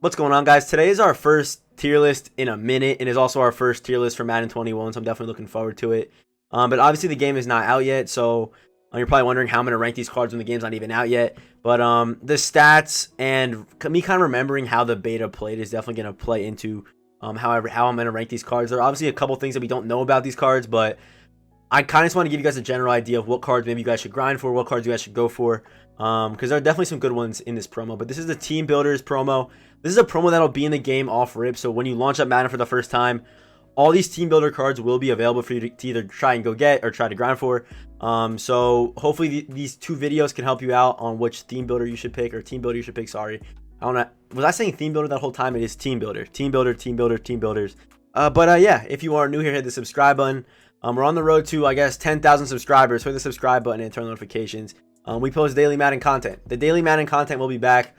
What's going on, guys? Today is our first tier list in a minute, and is also our first tier list for Madden 21, so I'm definitely looking forward to it. But obviously the game is not out yet, so you're probably wondering how I'm going to rank these cards when the game's not even out yet. But the stats and me kind of remembering how the beta played is definitely going to play into how I'm going to rank these cards. There are obviously a couple things that we don't know about these cards, but I kind of just want to give you guys a general idea of what cards maybe you guys should grind for, what cards you guys should go for, because there are definitely some good ones in this promo. But this is the Team Builders promo. This is a promo that'll be in the game off rip, so when you launch up Madden for the first time, all these Team Builder cards will be available for you to either try and go get or try to grind for. So hopefully these two videos can help you out on which Theme Builder you should pick, or Team Builder you should pick, sorry. I don't know, was I saying Theme Builder that whole time? It is Team Builder. Team Builder, Team Builder, Team Builders. Yeah, if you are new here, hit the subscribe button. We're on the road to, I guess, 10,000 subscribers. Hit the subscribe button and turn notifications. We post daily Madden content. The daily Madden content will be back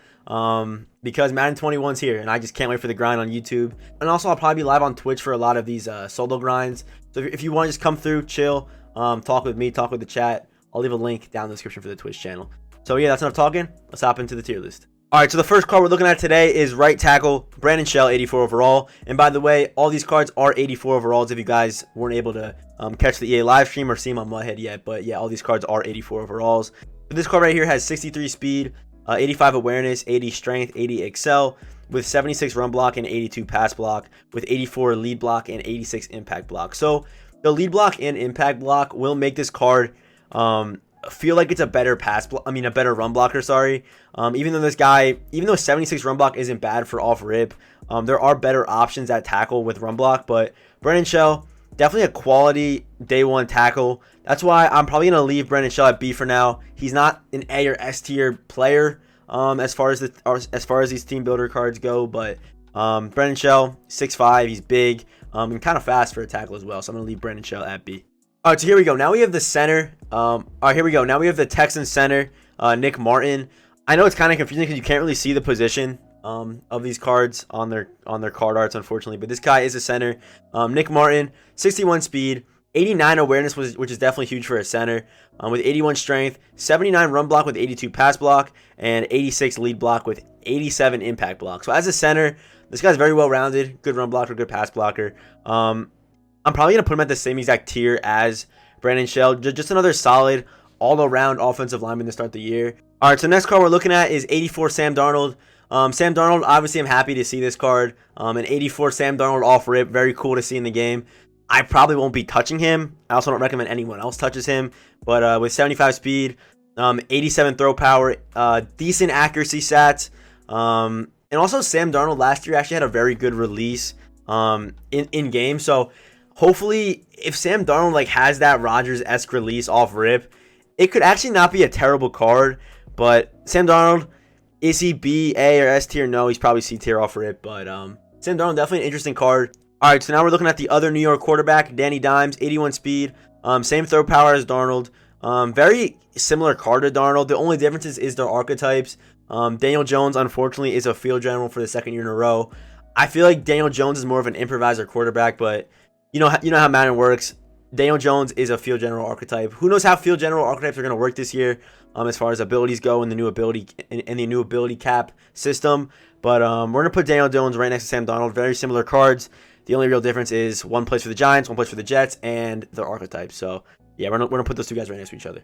because Madden 21's here, and I just can't wait for the grind on YouTube. And also, I'll probably be live on Twitch for a lot of these solo grinds. So if you want to just come through, chill, talk with me, talk with the chat, I'll leave a link down in the description for the Twitch channel. So yeah, that's enough talking. Let's hop into the tier list. All right, so the first card we're looking at today is right tackle Brandon Shell, 84 overall. And by the way, all these cards are 84 overalls if you guys weren't able to catch the EA live stream or see them on Mudhead yet. But yeah, all these cards are 84 overalls. But this card right here has 63 speed, 85 awareness, 80 strength, 80 excel, with 76 run block and 82 pass block, with 84 lead block and 86 impact block. So the lead block and impact block will make this card feel like it's a better a better run blocker, sorry. Even though 76 run block isn't bad for off rip, there are better options at tackle with run block. But Brandon Shell, definitely a quality day one tackle. That's why I'm probably gonna leave Brandon Shell at B for now. He's not an A or S tier player as far as these team builder cards go. But Brandon Shell, 6'5", he's big and kind of fast for a tackle as well. So I'm gonna leave Brandon Shell at B. All right, so here we go. Now we have the center. All right, here we go. Now we have the Texans center, Nick Martin. I know it's kind of confusing because you can't really see the position of these cards on their card arts, unfortunately. But this guy is a center. Nick Martin, 61 speed, 89 awareness, which is definitely huge for a center, with 81 strength, 79 run block with 82 pass block, and 86 lead block with 87 impact block. So as a center, this guy's very well-rounded, good run blocker, good pass blocker. I'm probably going to put him at the same exact tier as Brandon Shell. Just another solid, all-around offensive lineman to start the year. All right, so next card we're looking at is 84 Sam Darnold. Sam Darnold, obviously I'm happy to see this card. An 84 Sam Darnold off rip, very cool to see in the game. I probably won't be touching him. I also don't recommend anyone else touches him. But with 75 speed, 87 throw power, decent accuracy stats. And also Sam Darnold last year actually had a very good release in game. So hopefully, if Sam Darnold has that Rodgers-esque release off rip, it could actually not be a terrible card. But Sam Darnold, is he B, A, or S tier? No, he's probably C tier off rip. But Sam Darnold, definitely an interesting card. All right, so now we're looking at the other New York quarterback, Danny Dimes, 81 speed, same throw power as Darnold. Very similar card to Darnold. The only difference is their archetypes. Daniel Jones, unfortunately, is a field general for the second year in a row. I feel like Daniel Jones is more of an improviser quarterback, but you know how Madden works. Daniel Jones is a field general archetype. Who knows how field general archetypes are going to work this year, as far as abilities go in the new ability cap system. But we're going to put Daniel Jones right next to Sam Darnold. Very similar cards. The only real difference is one plays for the Giants, one plays for the Jets, and their archetypes. So yeah, we're gonna put those two guys right next to each other.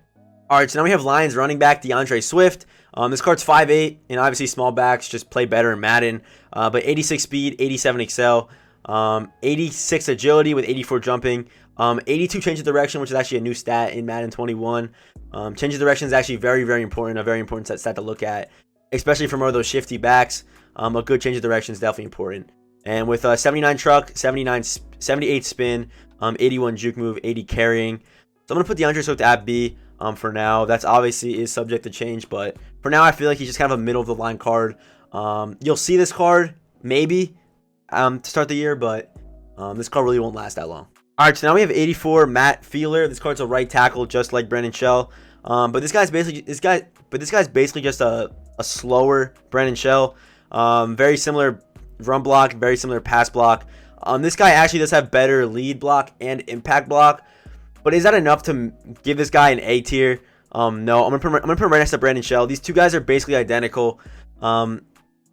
All right, so now we have Lions running back Deandre Swift. This card's 5'8", and obviously small backs just play better in Madden. But 86 speed, 87 excel, 86 agility with 84 jumping, 82 change of direction, which is actually a new stat in Madden 21. Change of direction is actually very, very important, a very important stat to look at, especially for more of those shifty backs. A good change of direction is definitely important. And with 79 truck, 78 spin, 81 juke move, 80 carrying. So I'm going to put DeAndre Swift at B for now. That's obviously is subject to change, but for now I feel like he's just kind of a middle-of-the-line card. You'll see this card maybe to start the year, but this card really won't last that long. All right, so now we have 84 Matt Feeler. This card's a right tackle, just like Brandon Shell. But this guy's basically just a slower Brandon Shell. Very similar run block, very similar pass block. This guy actually does have better lead block and impact block, but is that enough to give this guy an A tier? No, I'm gonna put him right next to Brandon Shell. These two guys are basically identical.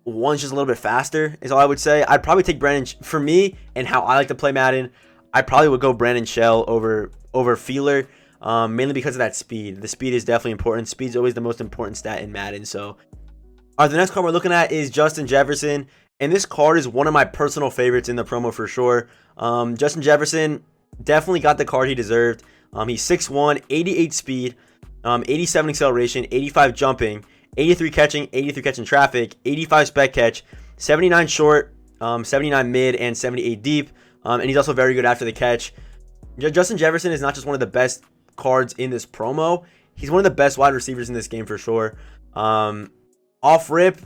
one's just a little bit faster is all I would say. I'd probably take for me and how I like to play Madden. I probably would go Brandon Shell over Feeler, mainly because of that speed. The speed is definitely important. Speed's always the most important stat in Madden. So, all right, the next card we're looking at is Justin Jefferson, and this card is one of my personal favorites in the promo for sure. Justin Jefferson definitely got the card he deserved. He's 6'1", 88 speed, 87 acceleration, 85 jumping, 83 catching traffic, 85 spec catch, 79 short, 79 mid, and 78 deep. And he's also very good after the catch. Justin Jefferson is not just one of the best cards in this promo. He's one of the best wide receivers in this game for sure. Off rip,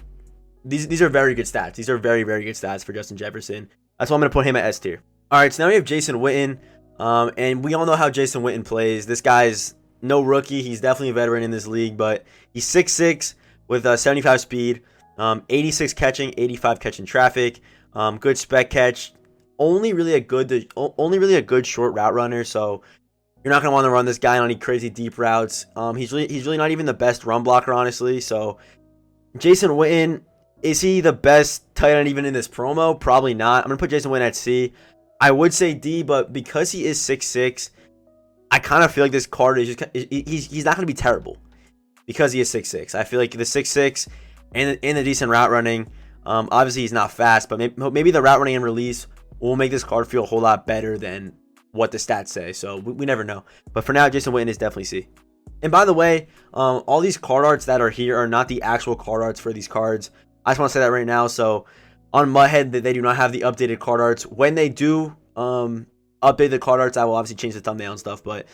these are very good stats. These are very, very good stats for Justin Jefferson. That's why I'm going to put him at S tier. All right, so now we have Jason Witten. And we all know how Jason Witten plays. This guy's no rookie. He's definitely a veteran in this league, but he's 6'6", with 75 speed, 86 catching, 85 catching traffic, good spec catch. Only really a good short route runner. So you're not gonna want to run this guy on any crazy deep routes. He's really not even the best run blocker, honestly. So Jason Witten, is he the best tight end even in this promo? Probably not. I'm gonna put Jason Witten at C. I would say D, but because he is 6'6", I kind of feel like this card is just he's not gonna be terrible because he is 6'6". I feel like the 6'6" and the decent route running. Obviously he's not fast, but maybe the route running and release will make this card feel a whole lot better than what the stats say. So we never know. But for now, Jason Witten is definitely C. And by the way, all these card arts that are here are not the actual card arts for these cards. I just want to say that right now. So on Mudhead, they do not have the updated card arts. When they do update the card arts, I will obviously change the thumbnail and stuff. But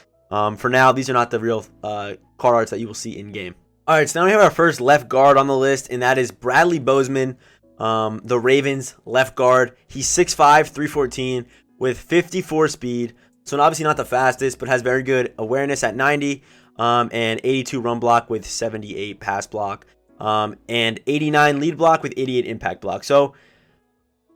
for now, these are not the real card arts that you will see in game. All right, so now we have our first left guard on the list, and that is Bradley Bozeman. The Ravens left guard. He's 6'5", 314 with 54 speed. So obviously not the fastest, but has very good awareness at 90, and 82 run block with 78 pass block, and 89 lead block with 88 impact block. So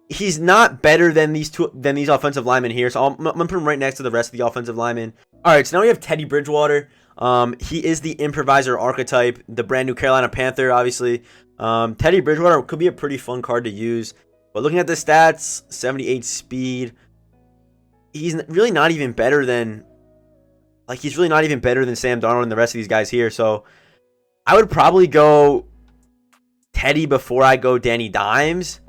he's not better than these offensive linemen here. So I'm gonna put him right next to the rest of the offensive linemen. All right, so now we have Teddy Bridgewater. He is the improviser archetype, the brand new Carolina Panther, obviously. Teddy Bridgewater could be a pretty fun card to use, but looking at the stats, 78 speed, he's really not even better than Sam Darnold and the rest of these guys here. So I would probably go Teddy before I go Danny Dimes,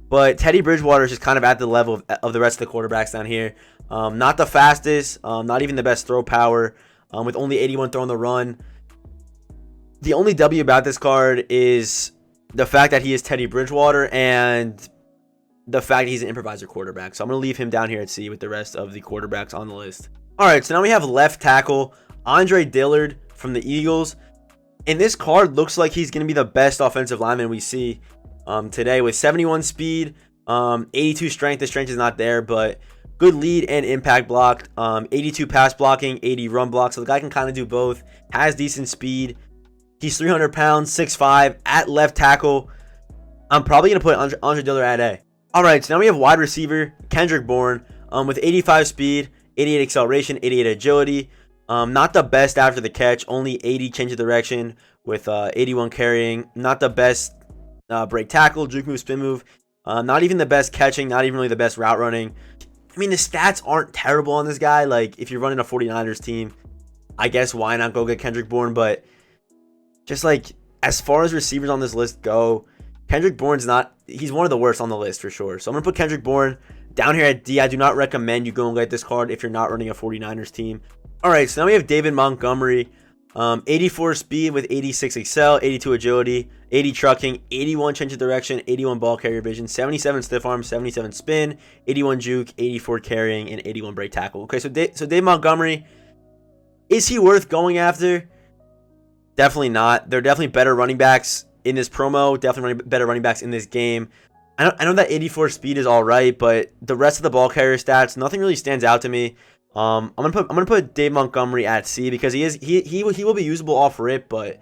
but Teddy Bridgewater is just kind of at the level of the rest of the quarterbacks down here. Not the fastest, not even the best throw power, with only 81 throwing the run. The only W about this card is the fact that he is Teddy Bridgewater and the fact that he's an improviser quarterback. So I'm going to leave him down here at C with the rest of the quarterbacks on the list. All right, so now we have left tackle Andre Dillard from the Eagles. And this card looks like he's going to be the best offensive lineman we see today with 71 speed, 82 strength. The strength is not there, but good lead and impact block, 82 pass blocking, 80 run block. So the guy can kind of do both, has decent speed. He's 300 pounds, 6'5", at left tackle. I'm probably going to put Andre Dillard at A. All right, so now we have wide receiver Kendrick Bourne with 85 speed, 88 acceleration, 88 agility. Not the best after the catch, only 80 change of direction with 81 carrying. Not the best break tackle, juke move, spin move. Not even the best catching, not even really the best route running. I mean, the stats aren't terrible on this guy. Like, if you're running a 49ers team, I guess why not go get Kendrick Bourne? But just like as far as receivers on this list go, Kendrick Bourne's he's one of the worst on the list for sure. So I'm going to put Kendrick Bourne down here at D. I do not recommend you go and get this card if you're not running a 49ers team. All right, so now we have David Montgomery. 84 speed with 86 excel, 82 agility, 80 trucking, 81 change of direction, 81 ball carrier vision, 77 stiff arm, 77 spin, 81 juke, 84 carrying, and 81 break tackle. Okay, so Dave Montgomery, is he worth going after? Definitely not. There are definitely better running backs in this promo, definitely better running backs in this game. I know that 84 speed is all right, but the rest of the ball carrier stats, nothing really stands out to me. I'm gonna put Dave Montgomery at C because he will be usable off rip, but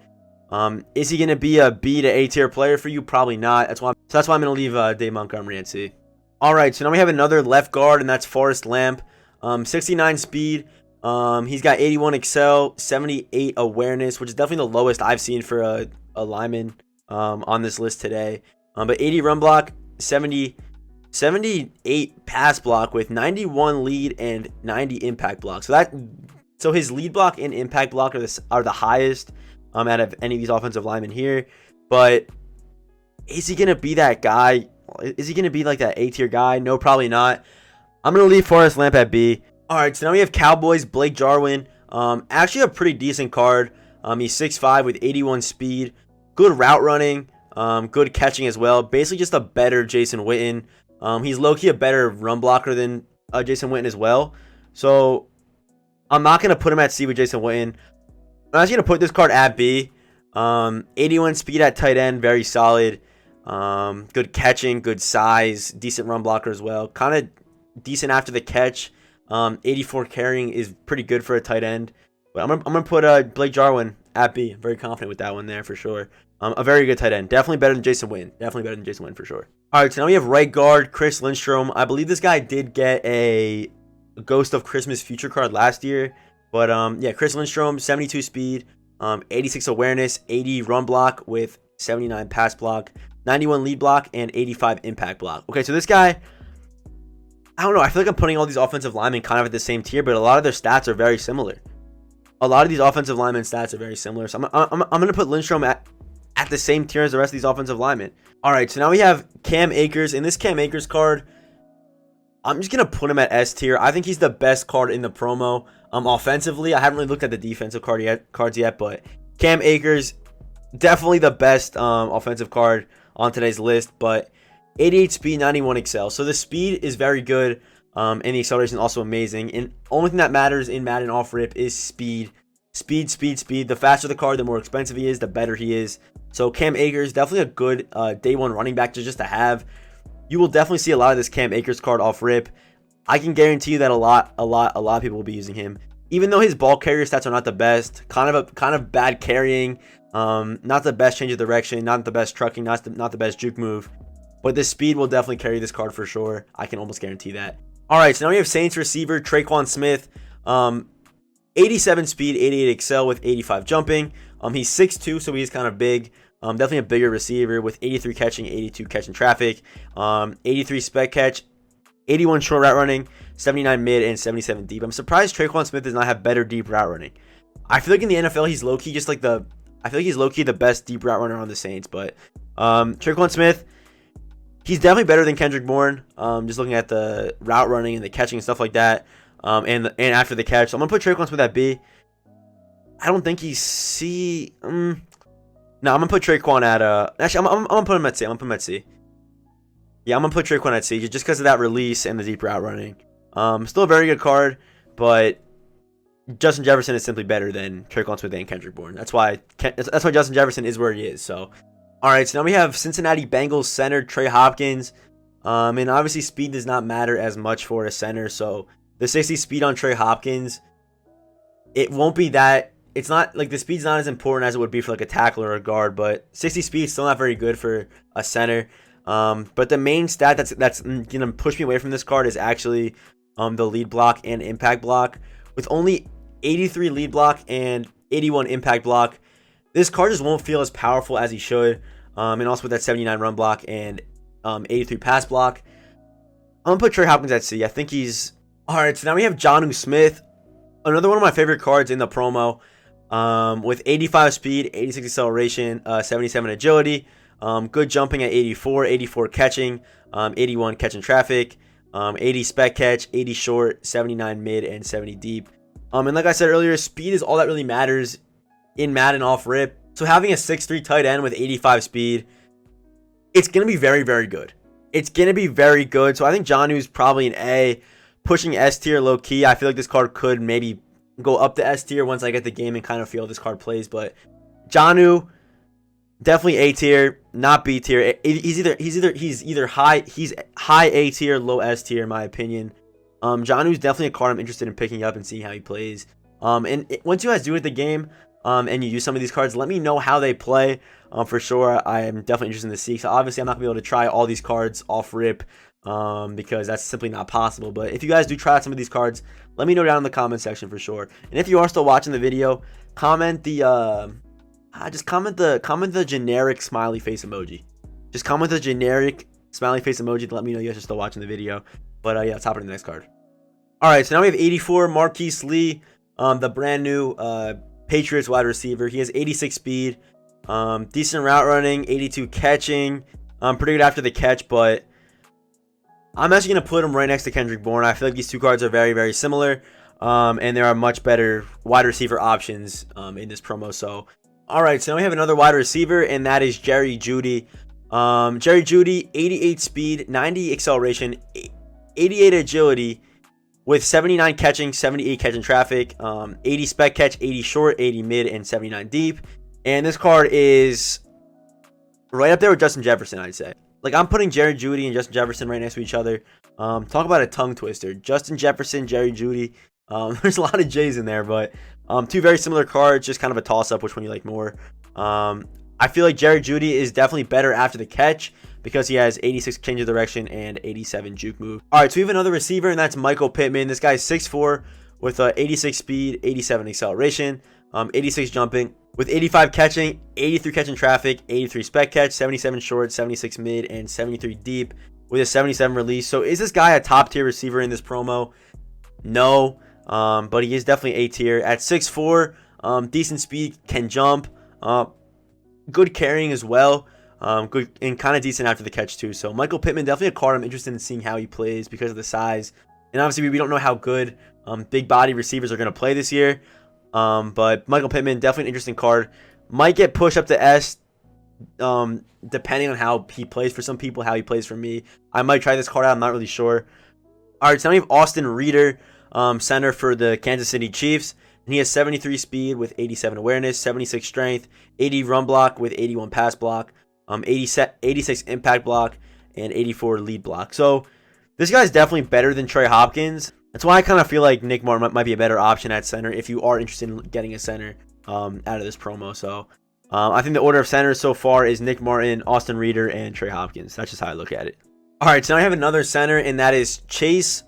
is he gonna be a B to A tier player for you? Probably not. That's why I'm gonna leave Dave Montgomery at C. All right, so now we have another left guard, and that's Forrest Lamp. 69 speed. He's got 81 excel, 78 awareness, which is definitely the lowest I've seen for a lineman on this list today. But 80 run block, 78 pass block with 91 lead and 90 impact block. So his lead block and impact block are the highest out of any of these offensive linemen here. But is he going to be that guy? Is he going to be like that A-tier guy? No, probably not. I'm going to leave Forrest Lamp at B. All right, so now we have Cowboys, Blake Jarwin. Actually a pretty decent card. He's 6'5" with 81 speed. Good route running. Good catching as well. Basically just a better Jason Witten. He's low-key a better run blocker than Jason Witten as well. So I'm not going to put him at C with Jason Witten. I'm actually going to put this card at B. 81 speed at tight end, very solid. Good catching, good size, decent run blocker as well. Kind of decent after the catch. 84 carrying is pretty good for a tight end. But I'm gonna put Blake Jarwin at B. I'm very confident with that one there for sure. A very good tight end. Definitely better than Jason Witten. Definitely better than Jason Witten for sure. All right, so now we have right guard Chris Lindstrom. I believe this guy did get a Ghost of Christmas Future card last year. But yeah, Chris Lindstrom, 72 speed, 86 awareness, 80 run block with 79 pass block, 91 lead block, and 85 impact block. Okay, so this guy, I don't know. I feel like I'm putting all these offensive linemen kind of at the same tier, but a lot of their stats are very similar. A lot of these offensive linemen stats are very similar. So I'm going to put Lindstrom at the same tier as the rest of these offensive linemen. All right, so now we have Cam Akers. In this Cam Akers card, I'm just going to put him at S tier. I think he's the best card in the promo. Offensively, I haven't really looked at the defensive cards yet, but Cam Akers, definitely the best offensive card on today's list. But 88 speed, 91 excel. So the speed is very good, and the acceleration is also amazing. And only thing that matters in Madden off rip is speed. Speed. The faster the card, the more expensive he is, the better he is. So Cam Akers, definitely a good day one running back just to have. You will definitely see a lot of this Cam Akers card off rip. I can guarantee you that a lot of people will be using him. Even though his ball carrier stats are not the best, kind of bad carrying, not the best change of direction, not the best trucking, not the best juke move, but the speed will definitely carry this card for sure. I can almost guarantee that. All right, so now we have Saints receiver Treyclone Smith, 87 speed, 88 excel with 85 jumping. He's 6'2", so he's kind of big. Definitely a bigger receiver with 83 catching, 82 catching traffic, 83 spec catch, 81 short route running, 79 mid, and 77 deep. I'm surprised Treyclone Smith does not have better deep route running. I feel like in the NFL he's low-key just like the best deep route runner on the Saints. But Treyclone Smith, he's definitely better than Kendrick Bourne. Just looking at the route running and the catching and stuff like that. And after the catch. So I'm gonna put Treyclone Smith at B. I don't think he's C. No, I'm gonna put Traequan at actually I'm gonna put him at C. Yeah, I'm gonna put Traequan at C just because of that release and the deep route running. Still a very good card, but Justin Jefferson is simply better than Treyclone Smith and Kendrick Bourne. That's why Justin Jefferson is where he is. So, all right. So now we have Cincinnati Bengals center Trey Hopkins. And obviously speed does not matter as much for a center. So the 60 speed on Trey Hopkins, it won't be that. It's not like the speed's not as important as it would be for like a tackle or a guard, but 60 speed is still not very good for a center. But the main stat that's gonna push me away from this card is actually the lead block and impact block. With only 83 lead block and 81 impact block, this card just won't feel as powerful as he should. And also with that 79 run block and 83 pass block, I'm gonna put Trey Hopkins at C. I think he's all right. So now we have Jonnu Smith, another one of my favorite cards in the promo. With 85 speed, 86 acceleration, 77 agility, good jumping at 84 catching, 81 catching traffic, 80 spec catch, 80 short, 79 mid, and 70 deep. And like I said earlier, speed is all that really matters in Madden off rip. So having a 6'3" tight end with 85 speed, it's going to be very, very good. It's going to be very good. So I think Jonnu is probably an A, pushing S tier low key. I feel like this card could maybe go up to S tier once I get the game and kind of feel how this card plays. But Jonnu, definitely A tier, not B tier. He's either high A tier, low S tier in my opinion. Jonnu is definitely a card I'm interested in picking up and seeing how he plays. Once you guys do it the game, and you use some of these cards, let me know how they play. For sure, I am definitely interested in the see. So obviously, I'm not gonna be able to try all these cards off rip, because that's simply not possible. But if you guys do try out some of these cards, let me know down in the comment section for sure. And if you are still watching the video, comment the comment the generic smiley face emoji. Just comment a generic smiley face emoji to let me know you guys are still watching the video. But yeah, let's hop into the next card. All right, so now we have 84 Marquis Lee, the brand new Patriots wide receiver. He has 86 speed, decent route running, 82 catching. Pretty good after the catch, but I'm actually going to put him right next to Kendrick Bourne. I feel like these two cards are very, very similar, and there are much better wide receiver options in this promo. So, all right, so now we have another wide receiver, and that is Judy. Judy, 88 speed, 90 acceleration, 88 agility, with 79 catching, 78 catching traffic, 80 spec catch, 80 short, 80 mid, and 79 deep. And this card is right up there with Justin Jefferson, I'd say. Like, I'm putting Judy and Justin Jefferson right next to each other. Talk about a tongue twister. Justin Jefferson, Judy. There's a lot of J's in there, but two very similar cards, just kind of a toss-up which one you like more. I feel like Judy is definitely better after the catch, because he has 86 change of direction and 87 juke move. All right, so we have another receiver, and that's Michael Pittman. This guy's 6'4", with 86 speed, 87 acceleration, 86 jumping, with 85 catching, 83 catching traffic, 83 spec catch, 77 short, 76 mid, and 73 deep, with a 77 release. So is this guy a top tier receiver in this promo? No, but he is definitely A tier. At 6'4", decent speed, can jump, good carrying as well. Good and kind of decent after the catch too. So Michael Pittman, definitely a card I'm interested in seeing how he plays because of the size. And obviously we don't know how good big body receivers are going to play this year. But Michael Pittman, definitely an interesting card. Might get pushed up to S depending on how he plays for some people, how he plays for me. I might try this card out. I'm not really sure. All right, so now we have Austin Reeder, center for the Kansas City Chiefs. And he has 73 speed with 87 awareness, 76 strength, 80 run block with 81 pass block, 86 impact block, and 84 lead block. So this guy's definitely better than Trey Hopkins. That's why I kind of feel like Nick Martin might be a better option at center if you are interested in getting a center out of this promo. So I think the order of centers so far is Nick Martin, Austin Reeder, and Trey Hopkins. That's just how I look at it. All right, so now I have another center, and that is Chase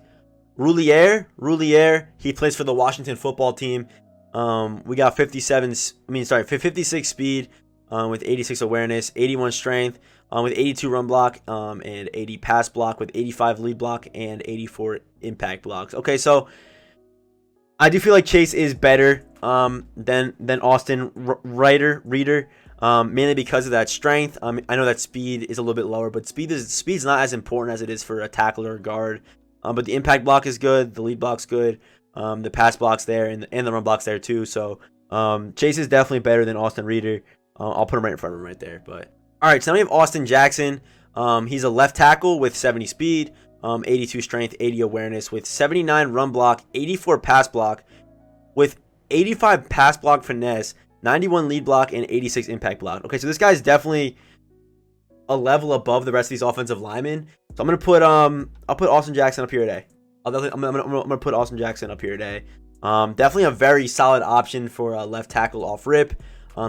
Rouliere. He plays for the Washington football team. We got 56 speed, with 86 awareness, 81 strength, with 82 run block, and 80 pass block, with 85 lead block, and 84 impact blocks. Okay, so I do feel like Chase is better than Austin Reeder, mainly because of that strength. I know that speed is a little bit lower, but speed's not as important as it is for a tackle or a guard. But the impact block is good, the lead block's good, the pass block's there, and the run block's there too. So Chase is definitely better than Austin Reeder. I'll put him right in front of him right there. But all right, so now we have Austin Jackson. He's a left tackle with 70 speed, 82 strength, 80 awareness, with 79 run block, 84 pass block, with 85 pass block finesse, 91 lead block, and 86 impact block. Okay, so this guy's definitely a level above the rest of these offensive linemen. So I'm gonna put I'll put Austin Jackson up here today. I'm gonna put Austin Jackson up here today. Definitely a very solid option for a left tackle off rip.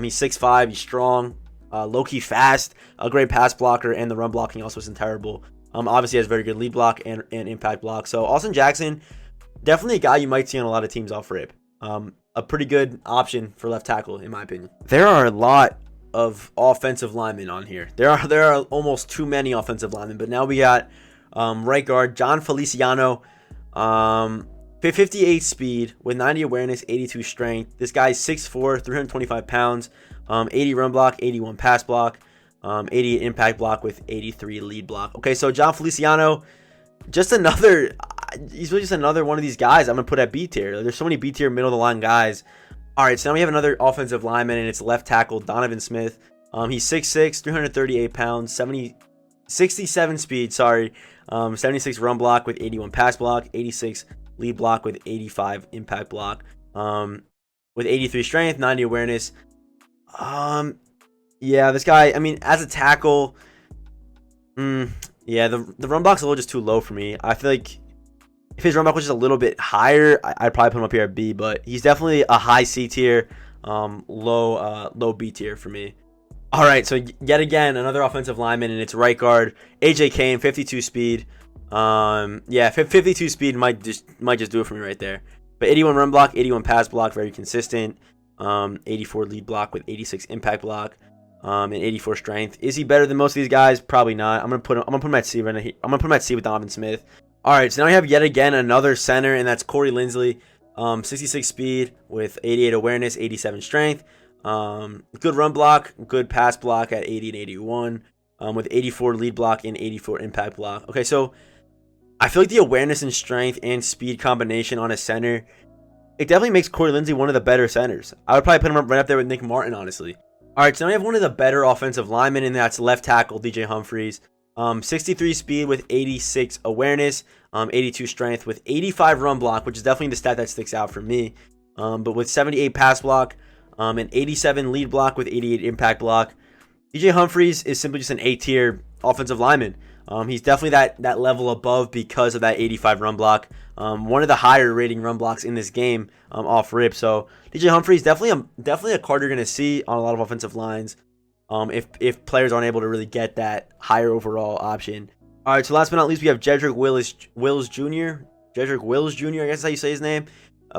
He's 6'5", he's strong, low-key fast, a great pass blocker, and the run blocking also isn't terrible. Obviously has very good lead block and impact block. So Austin Jackson, definitely a guy you might see on a lot of teams off rip. A pretty good option for left tackle, in my opinion. There are a lot of offensive linemen on here. There are almost too many offensive linemen, but now we got right guard John Feliciano, 58 speed with 90 awareness, 82 strength. This guy's 6'4", 325 pounds, 80 run block, 81 pass block, 88 impact block, with 83 lead block. Okay, so John Feliciano, he's really just another one of these guys I'm going to put at B tier. There's so many B tier middle of the line guys. All right, so now we have another offensive lineman, and it's left tackle Donovan Smith. He's 6'6", 338 pounds, 67 speed, 76 run block with 81 pass block, 86 lead block with 85 impact block, with 83 strength, 90 awareness. Yeah, this guy, I mean, as a tackle, yeah, the run block's a little just too low for me. I feel like if his run block was just a little bit higher, I'd probably put him up here at B, but he's definitely a high C tier, low B tier for me. All right, so yet again, another offensive lineman, and it's right guard AJ Kane, 52 speed. Yeah, 52 speed might just do it for me right there. But 81 run block, 81 pass block, very consistent. 84 lead block with 86 impact block. and 84 strength. Is he better than most of these guys? Probably not. I'm gonna put him at C right now. I'm gonna put him at C with Donovan Smith. All right, so now we have yet again another center, and that's Corey Linsley. 66 speed with 88 awareness, 87 strength. Good run block, good pass block at 80 and 81. With 84 lead block and 84 impact block. Okay, so I feel like the awareness and strength and speed combination on a center, it definitely makes Corey Linsley one of the better centers. I would probably put him right up there with Nick Martin, honestly. All right, so now we have one of the better offensive linemen, and that's left tackle DJ Humphreys. 63 speed with 86 awareness, 82 strength with 85 run block, which is definitely the stat that sticks out for me. But with 78 pass block, and 87 lead block with 88 impact block. DJ Humphreys is simply just an A-tier offensive lineman. He's definitely that level above because of that 85 run block. One of the higher rating run blocks in this game off rip. So DJ Humphreys definitely a card you're going to see on a lot of offensive lines if players aren't able to really get that higher overall option. All right, so last but not least, we have Jedrick Wills Jr. Jedrick Wills Jr., I guess that's how you say his name.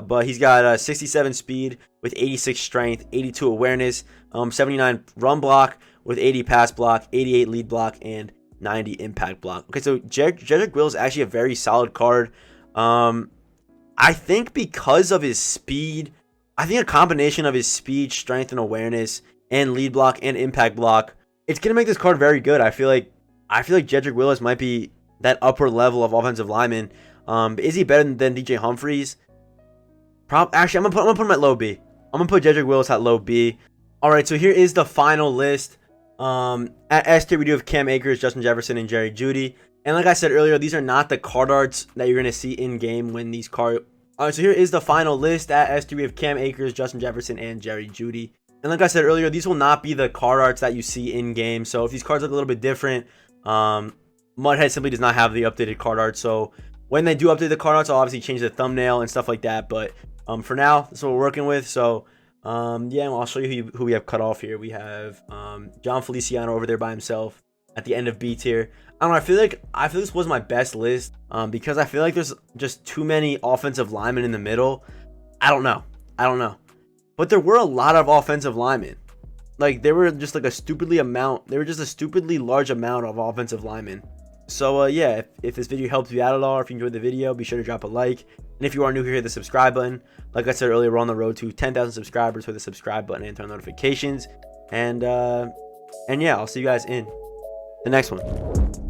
But he's got 67 speed with 86 strength, 82 awareness, 79 run block with 80 pass block, 88 lead block, and 90 impact block. Okay, so Jedrick Wills is actually a very solid card. I think because of his speed, I think a combination of his speed, strength, and awareness, and lead block and impact block, it's gonna make this card very good. I feel like Jedrick Wills might be that upper level of offensive lineman. Is he better than DJ Humphreys? Actually, I'm gonna put him at low B. I'm gonna put Jedrick Wills at low B. All right, so here is the final list. At S tier, we do have Cam Akers, Justin Jefferson, and Jerry Judy. And like I said earlier, these are not the card arts that you're gonna see in game when these card. All right, so here is the final list. At S tier, we have Cam Akers, Justin Jefferson, and Jerry Judy. And like I said earlier, these will not be the card arts that you see in game. So if these cards look a little bit different, Mudhead simply does not have the updated card art. So when they do update the card arts, I'll obviously change the thumbnail and stuff like that. But for now, that's what we're working with. So yeah, I'll show you who we have cut off here. We have John Feliciano over there by himself at the end of B tier. I don't know, I feel this was my best list because I feel like there's just too many offensive linemen in the middle. I don't know. But there were a lot of offensive linemen. Like they were just a stupidly large amount of offensive linemen. So yeah, if this video helped you out at all, or if you enjoyed the video, be sure to drop a like. And if you are new here, hit the subscribe button. Like I said earlier, we're on the road to 10,000 subscribers. Hit the subscribe button and turn on notifications. And yeah, I'll see you guys in the next one.